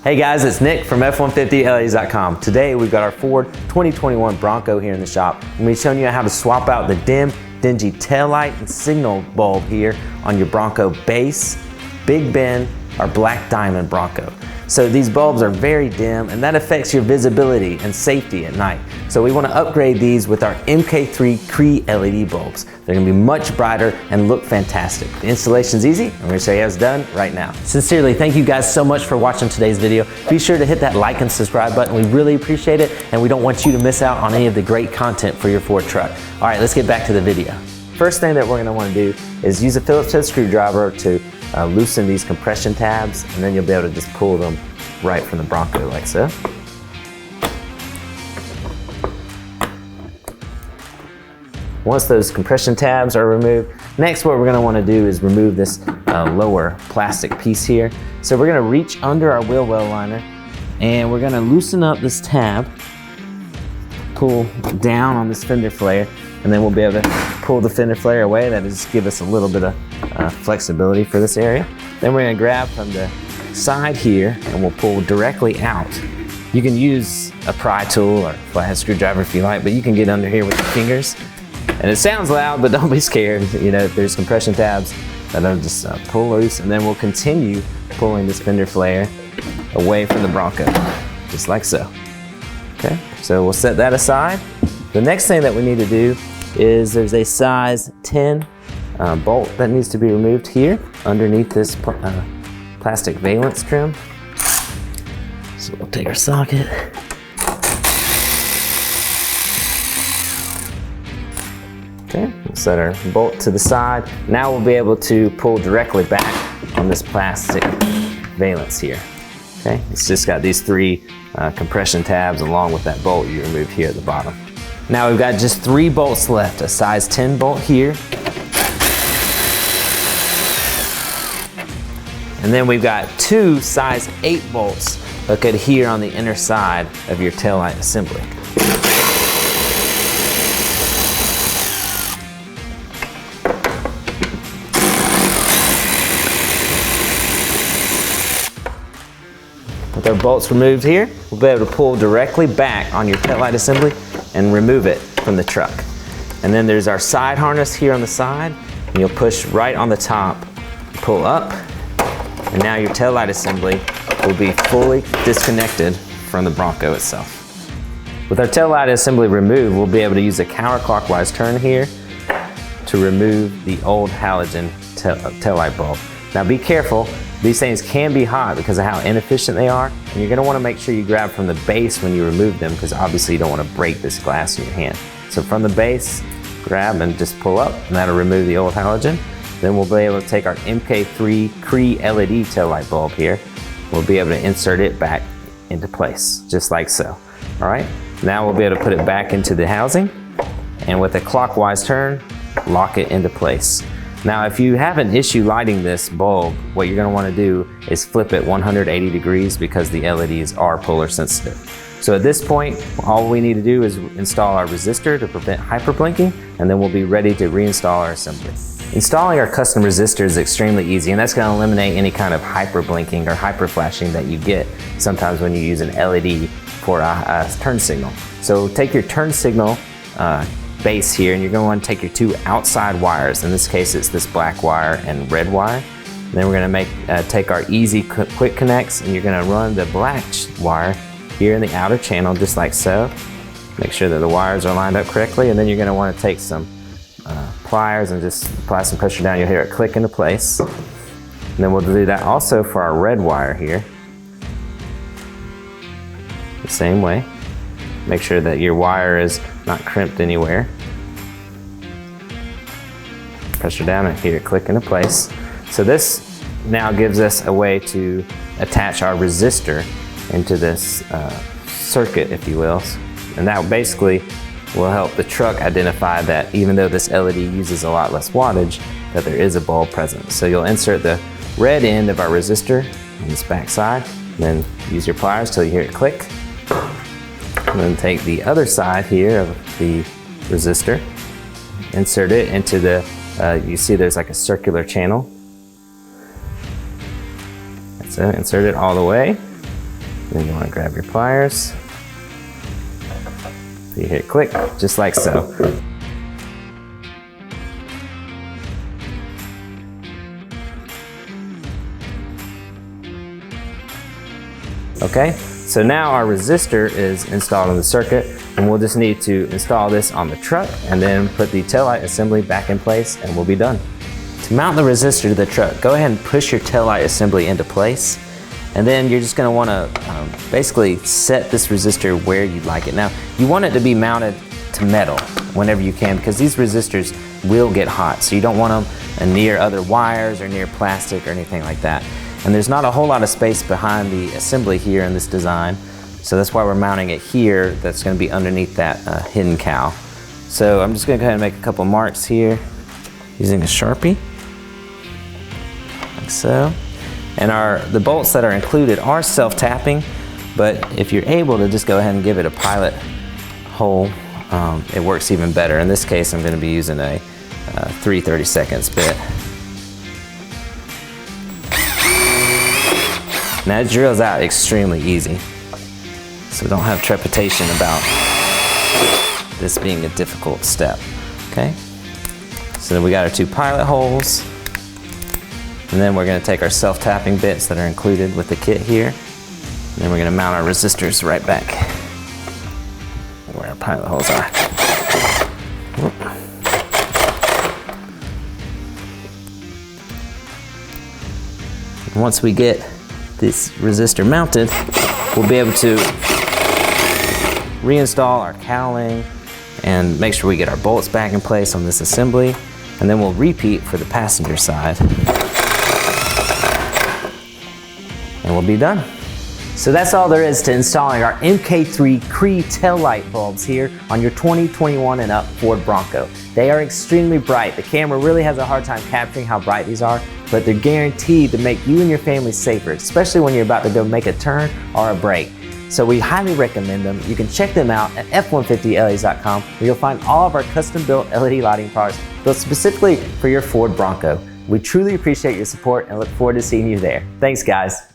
Hey guys, it's Nick from F150LEDs.com. Today we've got our Ford 2021 Bronco here in the shop. I'm going to be showing you how to swap out the dim, dingy taillight and signal bulb here on your Bronco base, Big Ben, or Black Diamond Bronco. So these bulbs are very dim and that affects your visibility and safety at night. So we want to upgrade these with our MK3 CREE LED bulbs. They're going to be much brighter and look fantastic. The installation's easy. I'm going to show you how it's done right now. Sincerely, thank you guys so much for watching today's video. Be sure to hit that like and subscribe button. We really appreciate it and we don't want you to miss out on any of the great content for your Ford truck. All right, let's get back to the video. First thing that we're going to want to do is use a Phillips head screwdriver to loosen these compression tabs, and then you'll be able to just pull them right from the Bronco like so. Once those compression tabs are removed, next what we're going to want to do is remove this lower plastic piece here. So we're going to reach under our wheel well liner and we're going to loosen up this tab, pull down on this fender flare, and then we'll be able to pull the fender flare away. That'll just give us a little bit of flexibility for this area. Then we're going to grab from the side here and we'll pull directly out. You can use a pry tool or flathead screwdriver if you like, but you can get under here with your fingers. And it sounds loud, but don't be scared. You know, there's compression tabs that'll just pull loose, and then we'll continue pulling this fender flare away from the Bronco, just like so. Okay, so we'll set that aside. The next thing that we need to do is there's a size 10 bolt that needs to be removed here underneath this plastic valance trim. So we'll take our socket. Okay, we'll set our bolt to the side. Now we'll be able to pull directly back on this plastic valance here. Okay, it's just got these three compression tabs along with that bolt you removed here at the bottom. Now we've got just 3 bolts left, a size 10 bolt here. And then we've got 2 size 8 bolts that could adhere on the inner side of your taillight assembly. With our bolts removed here, we'll be able to pull directly back on your taillight assembly and remove it from the truck. And then there's our side harness here on the side, and you'll push right on the top, pull up, and now your taillight assembly will be fully disconnected from the Bronco itself. With our taillight assembly removed, we'll be able to use a counterclockwise turn here to remove the old halogen taillight bulb. Now be careful, these things can be hot because of how inefficient they are, and you're going to want to make sure you grab from the base when you remove them, because obviously you don't want to break this glass in your hand. So from the base, grab and just pull up, and that'll remove the old halogen. Then we'll be able to take our MK3 CREE LED taillight bulb here. We'll be able to insert it back into place, just like so. All right, now we'll be able to put it back into the housing, and with a clockwise turn, lock it into place. Now, if you have an issue lighting this bulb, what you're going to want to do is flip it 180 degrees because the LEDs are polar sensitive. So at this point, all we need to do is install our resistor to prevent hyperblinking, and then we'll be ready to reinstall our assembly. Installing our custom resistor is extremely easy, and that's going to eliminate any kind of hyperblinking or hyperflashing that you get sometimes when you use an LED for a turn signal. So take your turn signal base here, and you're going to want to take your 2 outside wires. In this case, it's this black wire and red wire. And then we're going to take our easy quick connects, and you're going to run the black wire here in the outer channel, just like so. Make sure that the wires are lined up correctly, and then you're going to want to take some pliers and just apply some pressure down. You'll hear it click into place. And then we'll do that also for our red wire here. The same way. Make sure that your wire is not crimped anywhere. Pressure down and hear it click into place. So this now gives us a way to attach our resistor into this circuit, if you will. And that basically will help the truck identify that even though this LED uses a lot less wattage, that there is a bulb present. So you'll insert the red end of our resistor on this back side, then use your pliers till you hear it click. And then take the other side here of the resistor, insert it into the, you see there's like a circular channel. That's it, insert it all the way. Then you want to grab your pliers. So you hit click, just like so. Okay, so now our resistor is installed in the circuit, and we'll just need to install this on the truck and then put the taillight assembly back in place and we'll be done. To mount the resistor to the truck, go ahead and push your taillight assembly into place, and then you're just going to want to basically set this resistor where you'd like it. Now, you want it to be mounted to metal whenever you can, because these resistors will get hot, so you don't want them near other wires or near plastic or anything like that. And there's not a whole lot of space behind the assembly here in this design, so that's why we're mounting it here. That's going to be underneath that hidden cowl. So I'm just going to go ahead and make a couple marks here using a Sharpie, like so. And the bolts that are included are self-tapping, but if you're able to just go ahead and give it a pilot hole, it works even better. In this case, I'm going to be using a 3/32 bit. Now it drills out extremely easy, so don't have trepidation about this being a difficult step, okay? So we got our 2 pilot holes, and then we're gonna take our self-tapping bits that are included with the kit here, and then we're gonna mount our resistors right back where our pilot holes are. And once we get this resistor mounted, we'll be able to reinstall our cowling and make sure we get our bolts back in place on this assembly, and then we'll repeat for the passenger side and we'll be done. So that's all there is to installing our MK3 CREE taillight bulbs here on your 2021 and up Ford Bronco. They are extremely bright. The camera really has a hard time capturing how bright these are, but they're guaranteed to make you and your family safer, especially when you're about to go make a turn or a break. So we highly recommend them. You can check them out at F150LEDs.com, where you'll find all of our custom-built LED lighting products built specifically for your Ford Bronco. We truly appreciate your support and look forward to seeing you there. Thanks, guys.